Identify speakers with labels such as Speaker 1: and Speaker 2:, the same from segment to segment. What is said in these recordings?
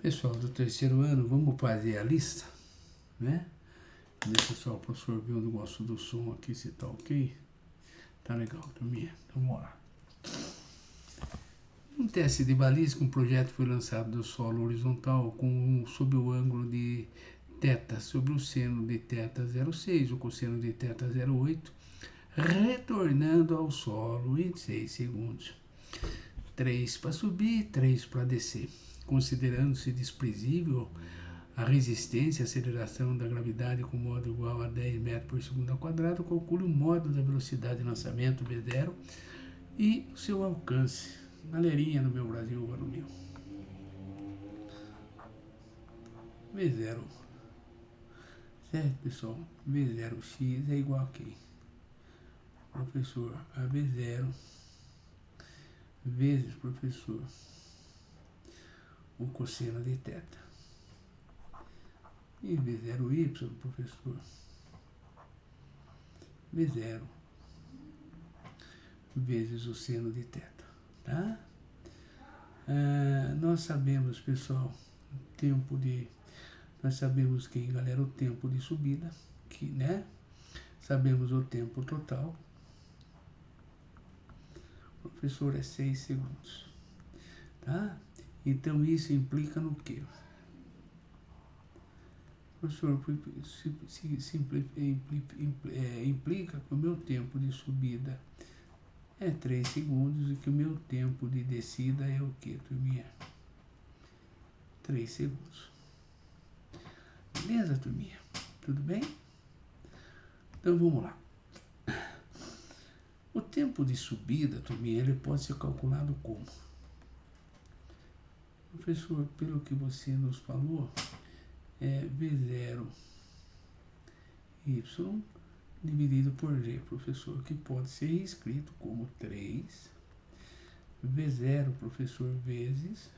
Speaker 1: Pessoal do terceiro ano, vamos fazer a lista, né? Deixa só o professor ver o negócio do som aqui, se tá ok. Tá legal, turminha. Então vamos lá. Um teste de balística, um projeto foi lançado do solo horizontal sob o ângulo de θ sobre o seno de θ06, o cosseno de θ08, retornando ao solo em 6 segundos. 3 para subir, 3 para descer. Considerando-se desprezível a resistência à aceleração da gravidade com modo igual a 10 metros por segundo ao quadrado, calcule o modo da velocidade de lançamento V0 e o seu alcance. Galerinha do meu Brasil, agora o meu. V0. Certo, pessoal? V0x é igual a quem? Professor, a V0 vezes, professor, o cosseno de θ. E V0y, professor, V0 vezes o seno de θ, tá? Nós sabemos, pessoal, nós sabemos que, galera, o tempo de subida, que, né? Sabemos o tempo total. Professor, é 6 segundos, tá? Então isso implica no quê? Professor, implica que o meu tempo de subida é 3 segundos e que o meu tempo de descida é o que, turminha? 3 segundos. Beleza, turminha? Tudo bem? Então vamos lá. O tempo de subida, turminha, ele pode ser calculado como? Professor, pelo que você nos falou, é V0 y dividido por g, professor, que pode ser escrito como 3 V0, professor, vezes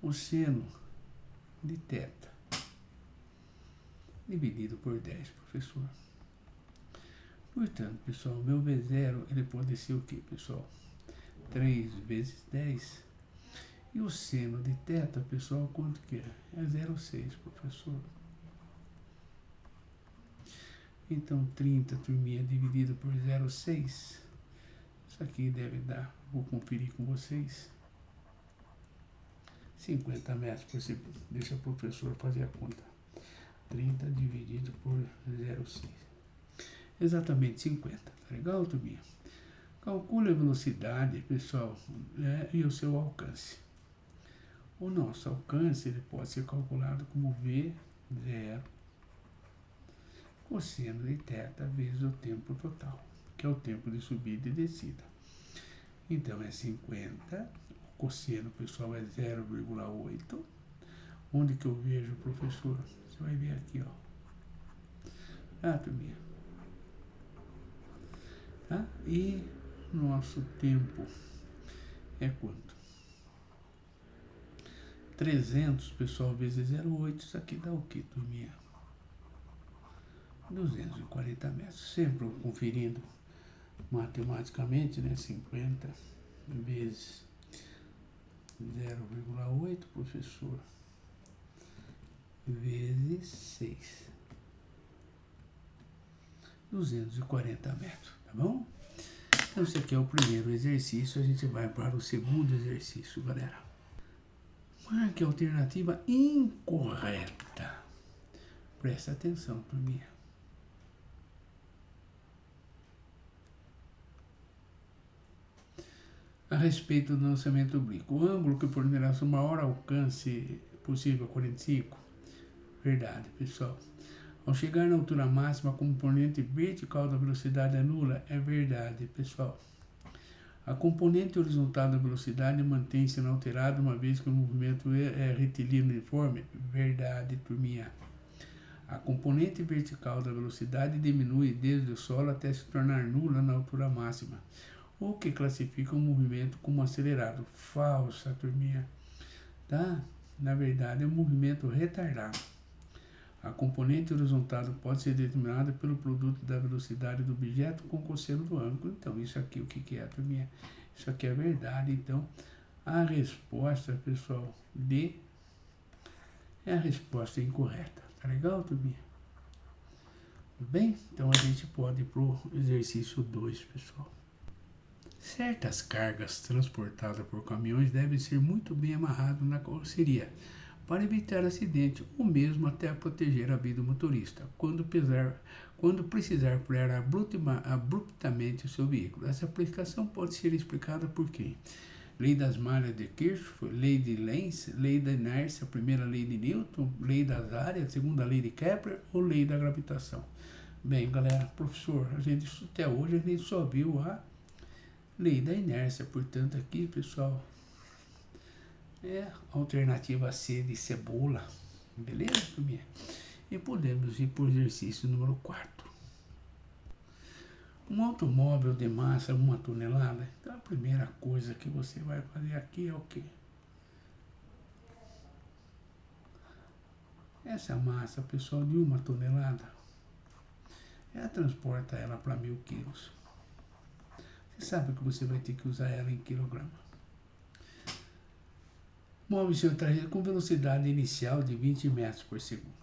Speaker 1: o seno de θ dividido por 10, professor. Portanto, pessoal, meu V0 ele pode ser o que, pessoal? 3 vezes 10. E o seno de θ, pessoal, quanto que é? É 0,6, professor. Então, 30, turminha, dividido por 0,6. Isso aqui deve dar, vou conferir com vocês, 50 metros por segundo. Deixa o professor fazer a conta. 30 dividido por 0,6. Exatamente 50. Tá legal, turminha? Calcule a velocidade, pessoal, né, e o seu alcance. O nosso alcance ele pode ser calculado como V0 cosseno de θ vezes o tempo total, que é o tempo de subida e descida. Então é 50, o cosseno, pessoal, é 0,8. Onde que eu vejo, professor? Você vai ver aqui, ó. Turminha. Tá? E nosso tempo é quanto? 300, pessoal, vezes 0,8. Isso aqui dá o que, turminha? 240 metros. Sempre conferindo matematicamente, né? 50 vezes 0,8, professor, vezes 6. 240 metros, tá bom? Então, esse aqui é o primeiro exercício. A gente vai para o segundo exercício, galera. Marque a alternativa incorreta. Presta atenção, turminha. A respeito do lançamento oblíquo, o ângulo que fornecerá o maior alcance possível é 45. Verdade, pessoal. Ao chegar na altura máxima, a componente vertical da velocidade é nula. É verdade, pessoal. A componente horizontal da velocidade mantém-se inalterada, uma vez que o movimento é retilíneo uniforme. Verdade, turminha. A componente vertical da velocidade diminui desde o solo até se tornar nula na altura máxima, o que classifica o movimento como acelerado. Falsa, turminha. Tá? Na verdade, é um movimento retardado. A componente horizontal pode ser determinada pelo produto da velocidade do objeto com o cosseno do ângulo. Então, isso aqui, o que é, turminha? Isso aqui é verdade. Então, A resposta, pessoal, D é a resposta incorreta. Tá legal, turminha? Bem, então a gente pode ir pro exercício 2, pessoal. Certas cargas transportadas por caminhões devem ser muito bem amarradas na carroceria para evitar acidente ou mesmo até proteger a vida do motorista quando precisar frear abruptamente o seu veículo. Essa aplicação pode ser explicada por quem? Lei das malhas de Kirchhoff, lei de Lenz, lei da inércia, primeira lei de Newton, lei das áreas, segunda lei de Kepler ou lei da gravitação. Bem, galera, professor, até hoje a gente só viu a lei da inércia, portanto aqui, pessoal, é a alternativa C de cebola, beleza, turminha? E podemos ir para o exercício número 4. Um automóvel de massa 1 tonelada, então a primeira coisa que você vai fazer aqui é o quê? Essa massa, pessoal, de 1 tonelada, ela transporta ela para 1000 quilos. Você sabe que você vai ter que usar ela em quilograma. Move seu trajeto com velocidade inicial de 20 metros por segundo.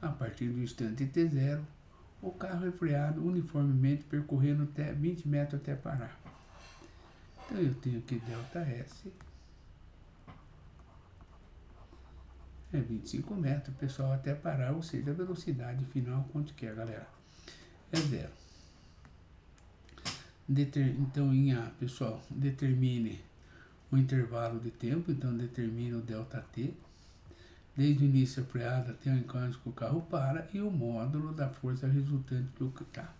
Speaker 1: A partir do instante T0, o carro é freado uniformemente percorrendo até 20 metros até parar. Então eu tenho aqui ΔS, é 25 metros, pessoal, até parar, ou seja, a velocidade final, quanto que é, galera? É 0. Então, em A, pessoal, determine o intervalo de tempo, então determine o ΔT, desde o início da freada até o enquanto que o carro para, e o módulo da força resultante do que está.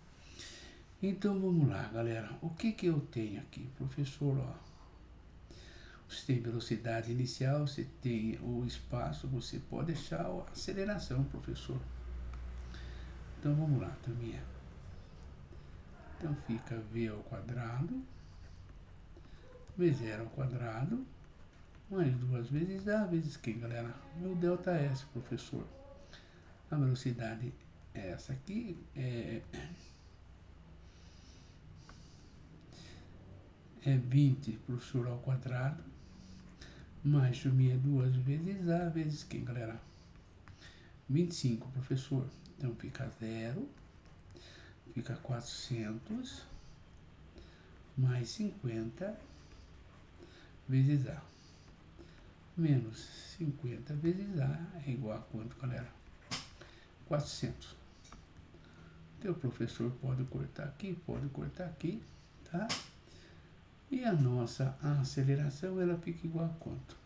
Speaker 1: Então, vamos lá, galera. O que eu tenho aqui, professor? Ó, você tem velocidade inicial, você tem o espaço, você pode deixar a aceleração, professor. Então, vamos lá, turminha. Então, fica V ao quadrado, V0 ao quadrado, mais 2 vezes A vezes quem, galera? Meu ΔS, professor. A velocidade é essa aqui, é 20, professor, ao quadrado, mais turminha 2 vezes A vezes quem, galera? 25, professor. Então, fica 0, fica 400, mais 50 vezes A. Menos 50 vezes A é igual a quanto, galera? 400. Então, o professor pode cortar aqui, tá? E a nossa aceleração, ela fica igual a quanto?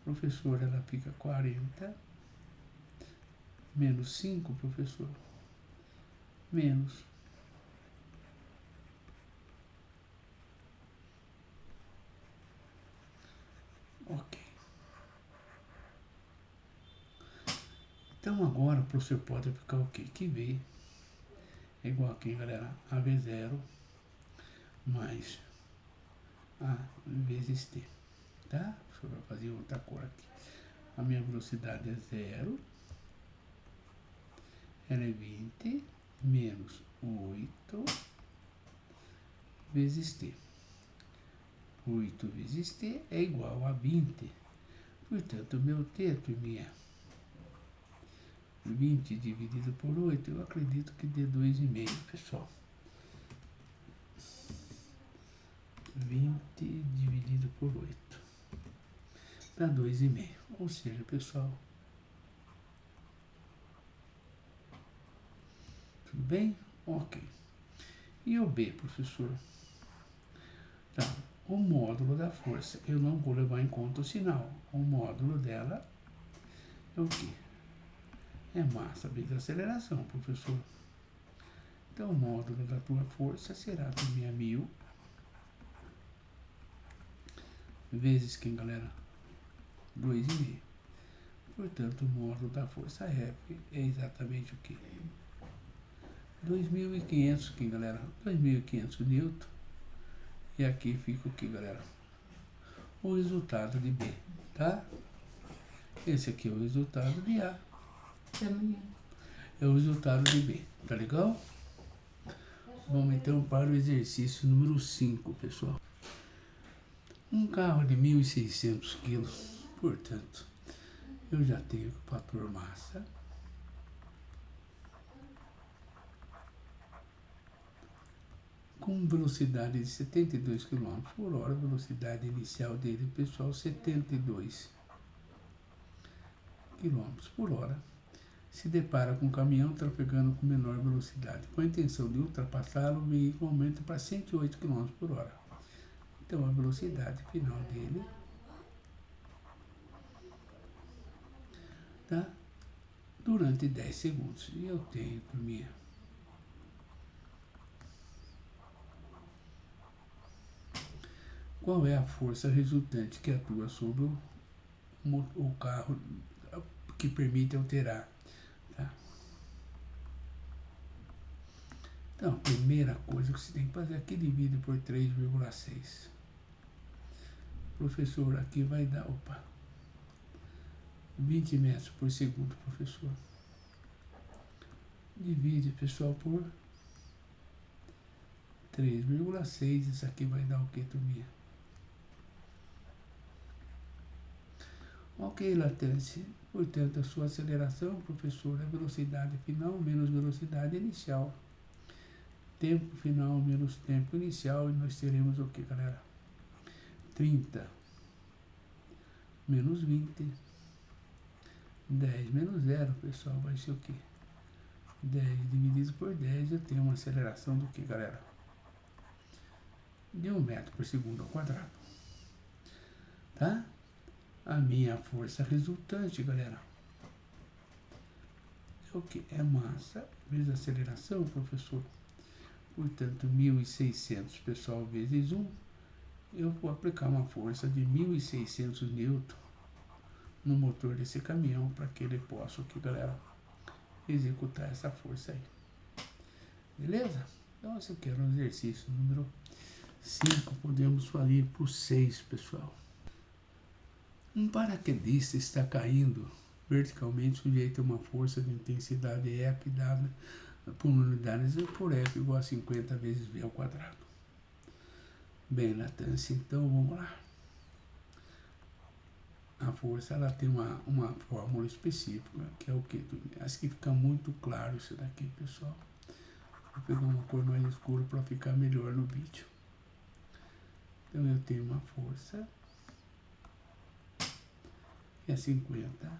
Speaker 1: Professor, ela fica 40 menos 5, professor, menos. Ok. Então agora o professor pode ficar o quê? Que V é igual aqui, galera, a V0 mais A vezes T, tá? O professor vai fazer outra cor aqui. A minha velocidade é 0, ela é 20 menos 8 vezes T. 8 vezes T é igual a 20. Portanto, meu T, turminha, 20 dividido por 8, eu acredito que dê 2,5, pessoal. 20 dividido por 8 dá 2,5. Ou seja, pessoal, tudo bem? Ok. E o B, professor? Tá. O módulo da força, eu não vou levar em conta o sinal. O módulo dela é o quê? É massa vezes aceleração, professor. Então, o módulo da tua força será também 1000 vezes quem, galera? 2,5. Portanto, o módulo da força F é exatamente o quê? 2.500, quem, galera? 2.500 newton. E aqui fica o que, galera? O resultado de B, tá? Esse aqui é o resultado de A. É o resultado de B, tá legal? Vamos então para o exercício número 5, pessoal. Um carro de 1.600 quilos, portanto, eu já tenho o fator massa com velocidade de 72 km por hora, velocidade inicial dele, pessoal, 72 km por hora, se depara com um caminhão trafegando com menor velocidade. Com a intenção de ultrapassá-lo, o veículo aumenta para 108 km por hora. Então, a velocidade final dele, tá? Durante 10 segundos. E eu tenho, turminha, qual é a força resultante que atua sobre o carro que permite alterar, tá? Então, a primeira coisa que você tem que fazer aqui, divide por 3,6. Professor, aqui vai dar, 20 metros por segundo, professor. Divide, pessoal, por 3,6. Isso aqui vai dar o que, turminha? Ok, latência. Portanto, a sua aceleração, professor, é velocidade final menos velocidade inicial. Tempo final menos tempo inicial. E nós teremos o que, galera? 30 menos 20. 10 menos 0, pessoal, vai ser o que? 10 dividido por 10, eu tenho uma aceleração do que, galera? De 1 metro por segundo ao quadrado. Tá? A minha força resultante, galera, é o que? É massa vezes aceleração, professor. Portanto, 1.600, pessoal, vezes 1. Eu vou aplicar uma força de 1.600 newton no motor desse caminhão para que ele possa, o que, galera? Executar essa força aí. Beleza? Então, esse aqui era o exercício número 5. Podemos fazer para o 6, pessoal. Um paraquedista está caindo verticalmente sujeito a uma força de intensidade E dada por unidades por F igual a 50 vezes V ao quadrado. Bem, latência, então vamos lá. A força, ela tem uma fórmula específica, que é o que? Acho que fica muito claro isso daqui, pessoal. Vou pegar uma cor mais escura para ficar melhor no vídeo. Então eu tenho uma força que é 50.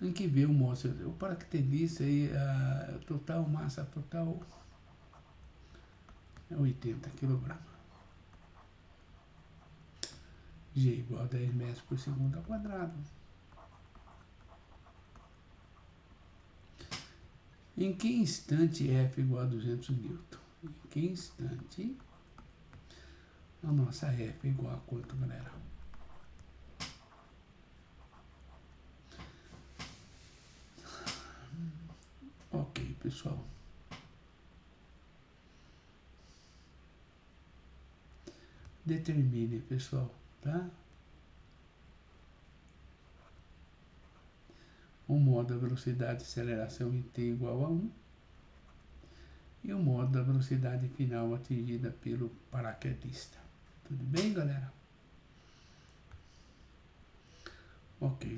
Speaker 1: Em que V mostra o paraquedista aí, a total massa total é 80 kg. G igual a 10 metros por segundo ao quadrado. Em que instante F igual a 200 newton? Em que instante a nossa F é igual a quanto, galera? Ok, pessoal. Determine, pessoal, tá? O modo da velocidade de aceleração em t igual a 1 e o modo da velocidade final atingida pelo paraquedista. Tudo bem, galera? Ok,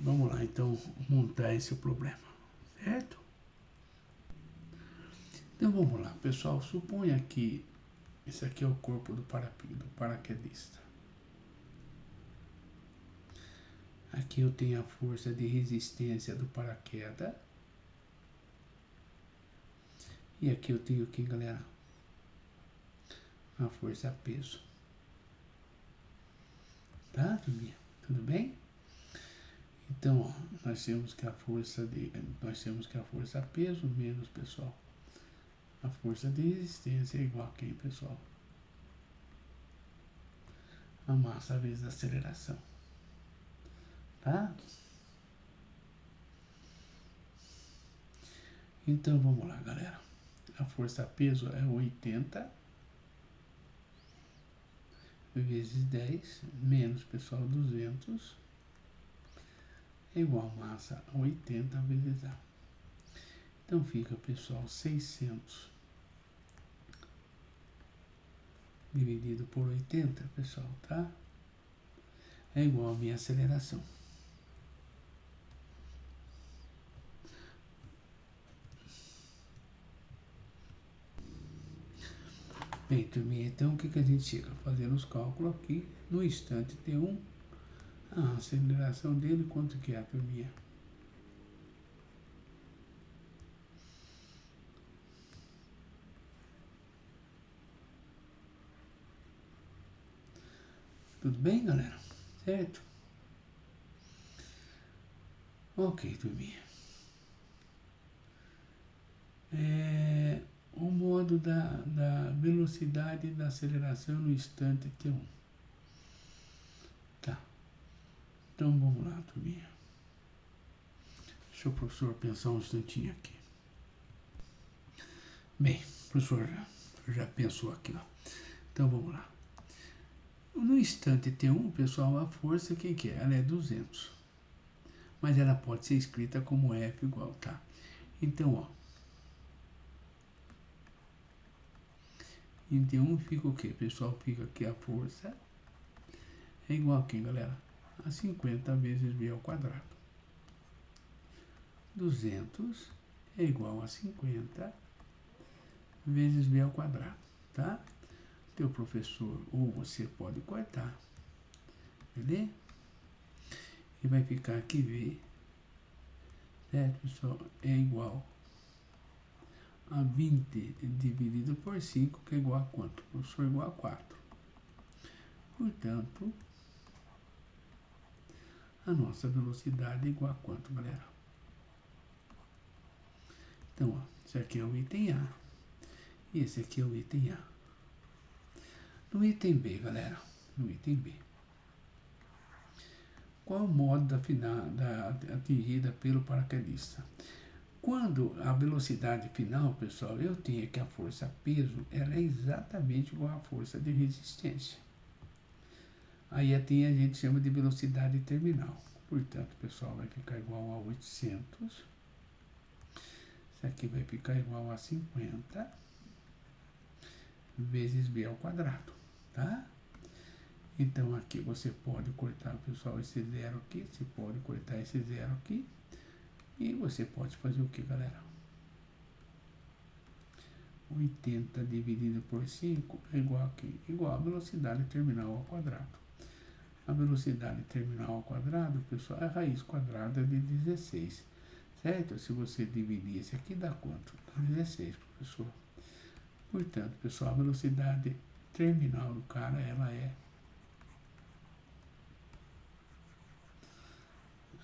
Speaker 1: vamos lá então montar esse problema, certo? Então vamos lá, pessoal. Suponha que esse aqui é o corpo do paraquedista. Aqui eu tenho a força de resistência do paraquedas. E aqui eu tenho o que, galera? A força peso. Tá, turminha? Tudo bem? Então, ó, nós temos que a força peso menos, pessoal, a força de resistência é igual a quem, pessoal? A massa vezes a aceleração. Tá? Então vamos lá, galera. A força peso é 80 vezes 10 menos, pessoal, 200 é igual a massa 80 vezes A. Então fica, pessoal, 600 dividido por 80, pessoal, tá? É igual a minha aceleração. Bem, turminha, então o que a gente chega? Fazendo os cálculos aqui, no instante T1, a aceleração dele, quanto que é, turminha? Tudo bem, galera? Certo? Ok, turminha. O modo da velocidade da aceleração no instante T1. Tá. Então vamos lá, turminha. Deixa o professor pensar um instantinho aqui. Bem, o professor já pensou aqui, ó. Então vamos lá. No instante T1, pessoal, a força, que é? Ela é 200. Mas ela pode ser escrita como F igual, tá? Então, ó. Em T1 fica o quê, pessoal? Fica aqui a força é igual a quem, galera? A 50 vezes V ao quadrado. 200 é igual a 50 vezes V ao quadrado, tá? Teu professor ou você pode cortar, beleza? E vai ficar aqui V, certo, pessoal? É igual a 20 dividido por 5, que é igual a quanto? Professor, igual a 4. Portanto, a nossa velocidade é igual a quanto, galera? Então, ó, esse aqui é o item A. E esse aqui é o item A. No item B, galera, no item B. Qual o modo da atingida pelo paraquedista? Quando a velocidade final, pessoal, eu tenho que a força peso, ela é exatamente igual à força de resistência. Aí a gente chama de velocidade terminal. Portanto, pessoal, vai ficar igual a 800. Isso aqui vai ficar igual a 50 vezes B ao quadrado, tá? Então aqui você pode cortar, pessoal, esse zero aqui, você pode cortar esse zero aqui. E você pode fazer o que, galera? 80 dividido por 5 é igual a quê? Igual a velocidade terminal ao quadrado. A velocidade terminal ao quadrado, pessoal, é a raiz quadrada de 16. Certo? Se você dividir esse aqui, dá quanto? 16, professor. Portanto, pessoal, a velocidade terminal do cara, ela é...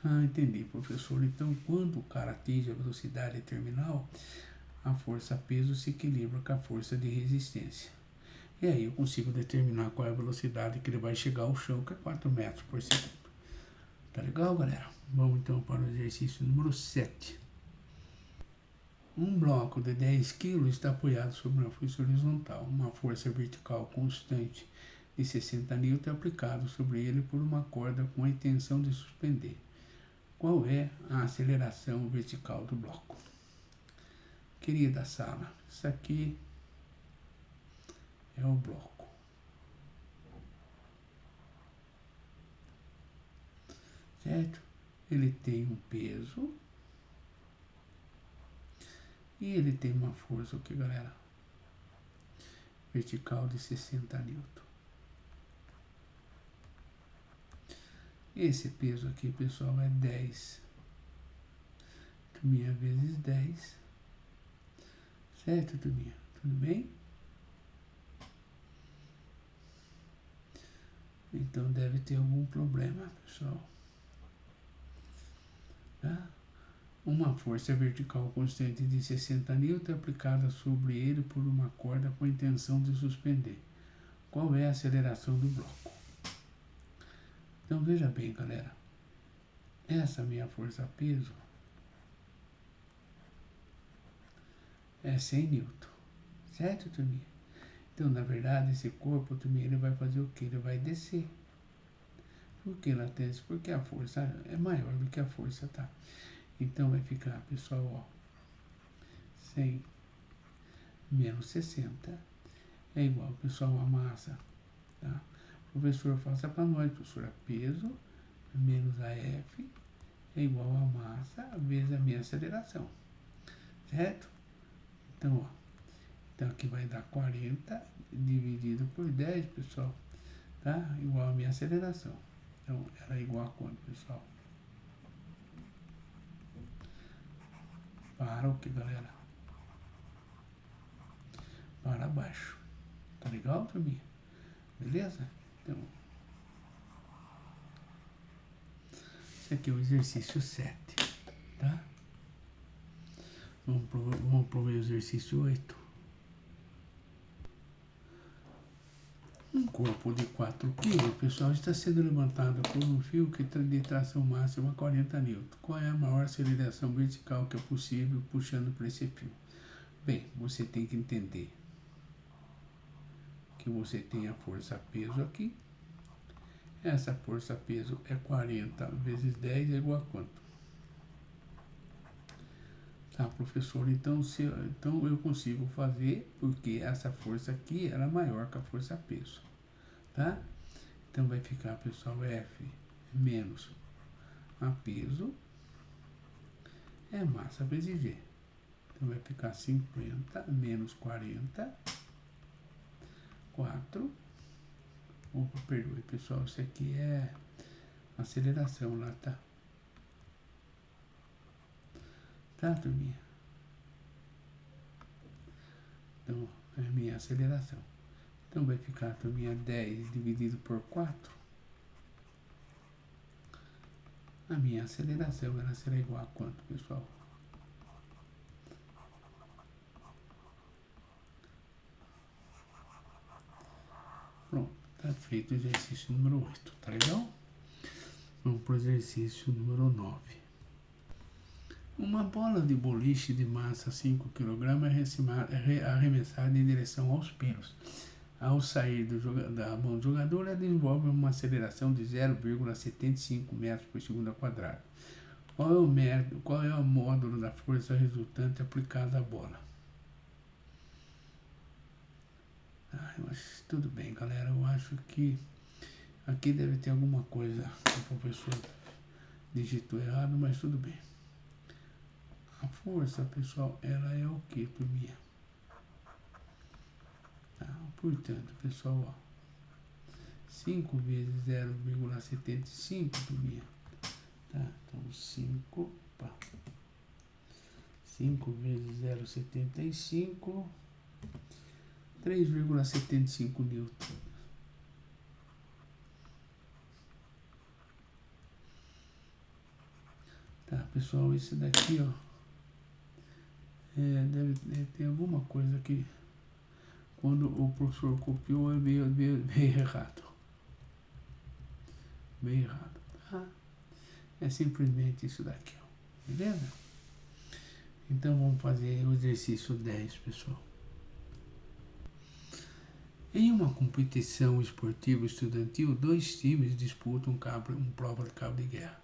Speaker 1: Ah, entendi, professor. Então, quando o cara atinge a velocidade terminal, a força peso se equilibra com a força de resistência. E aí eu consigo determinar qual é a velocidade que ele vai chegar ao chão, que é 4 metros por segundo. Tá legal, galera? Vamos então para o exercício número 7. Um bloco de 10 kg está apoiado sobre uma força horizontal. Uma força vertical constante de 60 N é aplicado sobre ele por uma corda com a intenção de suspender. Qual é a aceleração vertical do bloco? Querida sala, isso aqui é o bloco. Certo? Ele tem um peso e ele tem uma força, o que, galera? Vertical de 60 N. Esse peso aqui, pessoal, é 10 turminha vezes 10. Certo, turminha? Tudo bem? Então deve ter algum problema, pessoal. Tá? Uma força vertical constante de 60 N é aplicada sobre ele por uma corda com a intenção de suspender. Qual é a aceleração do bloco? Então veja bem, galera. Essa minha força-peso é 100 N. Certo, turminha? Então, na verdade, esse corpo, turminha, ele vai fazer o que? Ele vai descer. Por que latência? Porque a força é maior do que a força, tá? Então vai ficar, pessoal, ó. 100 menos 60 é igual, pessoal, a massa. Tá? Professor, faça para nós, professora. Peso menos a F é igual a massa vezes a minha aceleração. Certo? Então, ó. Então, aqui vai dar 40 dividido por 10, pessoal. Tá? Igual a minha aceleração. Então, ela é igual a quanto, pessoal? Para o que, galera? Para baixo. Tá legal, turminha? Beleza? Então, esse aqui é o exercício 7, tá? Vamos pro exercício 8. Um corpo de 4 kg, pessoal, está sendo levantado por um fio que tem de tração máxima 40 N. Qual é a maior aceleração vertical que é possível puxando por esse fio? Bem, você tem que entender que você tem a força-peso aqui. Essa força-peso é 40 vezes 10 é igual a quanto? Tá, professor, então, então eu consigo fazer, porque essa força aqui era maior que a força-peso, tá? Então vai ficar, pessoal, F menos a peso é massa vezes G. Então vai ficar 50 menos 40, 4. Opa, perdoe, pessoal, isso aqui é aceleração lá, tá? Tá, turminha? Então, é a minha aceleração. Então vai ficar, turminha, 10 dividido por 4. A minha aceleração ela será igual a quanto, pessoal? Pronto, tá feito o exercício número 8, tá legal? Vamos para o exercício número 9. Uma bola de boliche de massa 5 kg é arremessada em direção aos pinos. Ao sair da mão do jogador, ela desenvolve uma aceleração de 0,75 metros por segundo ao quadrado. Qual é o módulo da força resultante aplicada à bola? Eu acho tudo bem, galera. Eu acho que aqui deve ter alguma coisa que o professor digitou errado, mas tudo bem. A força, pessoal, ela é o que, turminha? Tá, portanto, pessoal, ó, 5 vezes 0,75, turminha. Tá, então 5 vezes 0,75, 3,75 newton. Tá, pessoal, esse daqui, ó, deve ter alguma coisa que quando o professor copiou é meio errado. Meio errado, tá? É simplesmente isso daqui, ó. Beleza? Então vamos fazer o exercício 10, pessoal. Em uma competição esportiva estudantil, 2 times disputam prova de cabo de guerra.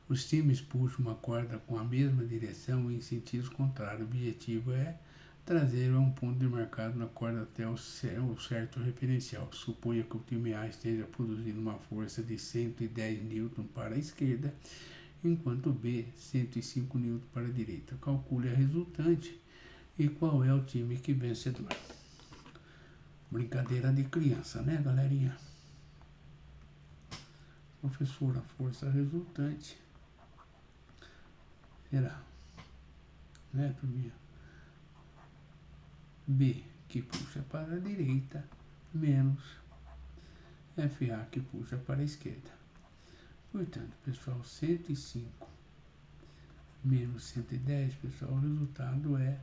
Speaker 1: Os times puxam uma corda com a mesma direção e em sentidos contrários. O objetivo é trazer a um ponto demarcado na corda até o certo referencial. Suponha que o time A esteja produzindo uma força de 110 N para a esquerda, enquanto o B 105 N para a direita. Calcule a resultante e qual é o time que vencedor. Brincadeira de criança, né, galerinha? Professor, a força resultante será, né, turminha? B, que puxa para a direita, menos FA, que puxa para a esquerda. Portanto, pessoal, 105 menos 110, pessoal, o resultado é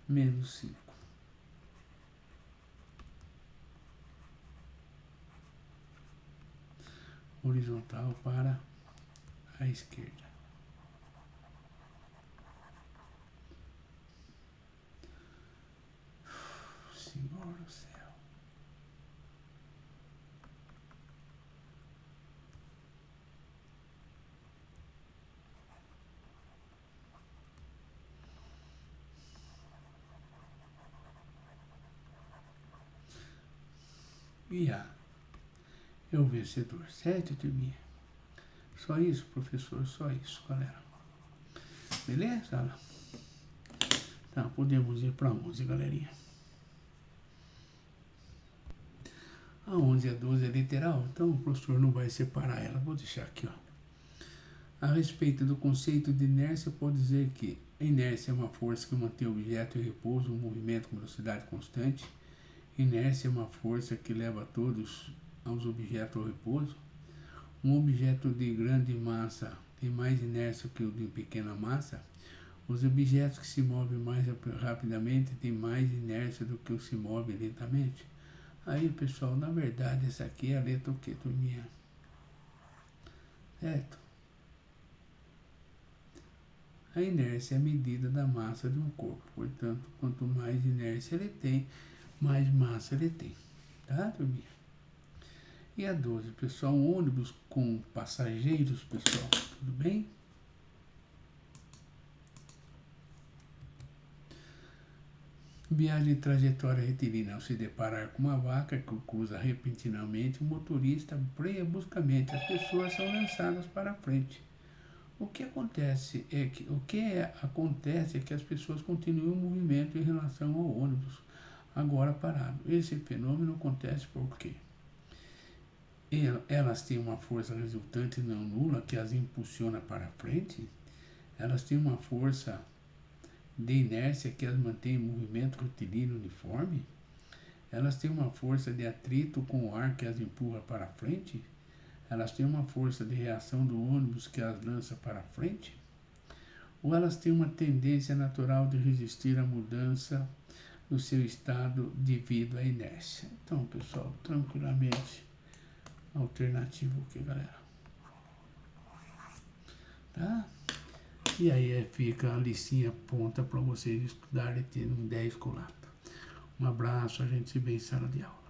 Speaker 1: menos 5. Horizontal para a esquerda. Senhor do céu. e A é o vencedor, certo, turminha? Só isso, professor, só isso, galera. Beleza? Tá, podemos ir para 11, galerinha. A 11 e a 12 é literal, então o professor não vai separar ela. Vou deixar aqui, ó. A respeito do conceito de inércia, pode dizer que a inércia é uma força que mantém o objeto em repouso, um movimento com velocidade constante. Inércia é uma força que leva todos os objetos ao repouso. Um objeto de grande massa tem mais inércia que o de pequena massa. Os objetos que se movem mais rapidamente têm mais inércia do que os que se movem lentamente. Aí, pessoal, na verdade, essa aqui é a letra o que, turminha? Certo? A inércia é a medida da massa de um corpo. Portanto, quanto mais inércia ele tem, mais massa ele tem. Tá, turminha? E a 12, pessoal, um ônibus com passageiros, pessoal, tudo bem? Viagem em trajetória retilínea. Ao se deparar com uma vaca que cruza repentinamente, o motorista freia bruscamente. As pessoas são lançadas para frente. O que acontece é que as pessoas continuam o movimento em relação ao ônibus agora parado. Esse fenômeno acontece porque elas têm uma força resultante não nula que as impulsiona para frente. Elas têm uma força de inércia que as mantém em movimento retilíneo uniforme. Elas têm uma força de atrito com o ar que as empurra para frente. Elas têm uma força de reação do ônibus que as lança para frente? Ou elas têm uma tendência natural de resistir à mudança do seu estado devido à inércia? Então, pessoal, tranquilamente, alternativo aqui, galera. Tá? E aí fica a listinha pronta para vocês estudarem e terem um 10 colado. Um abraço, a gente se vê em sala de aula.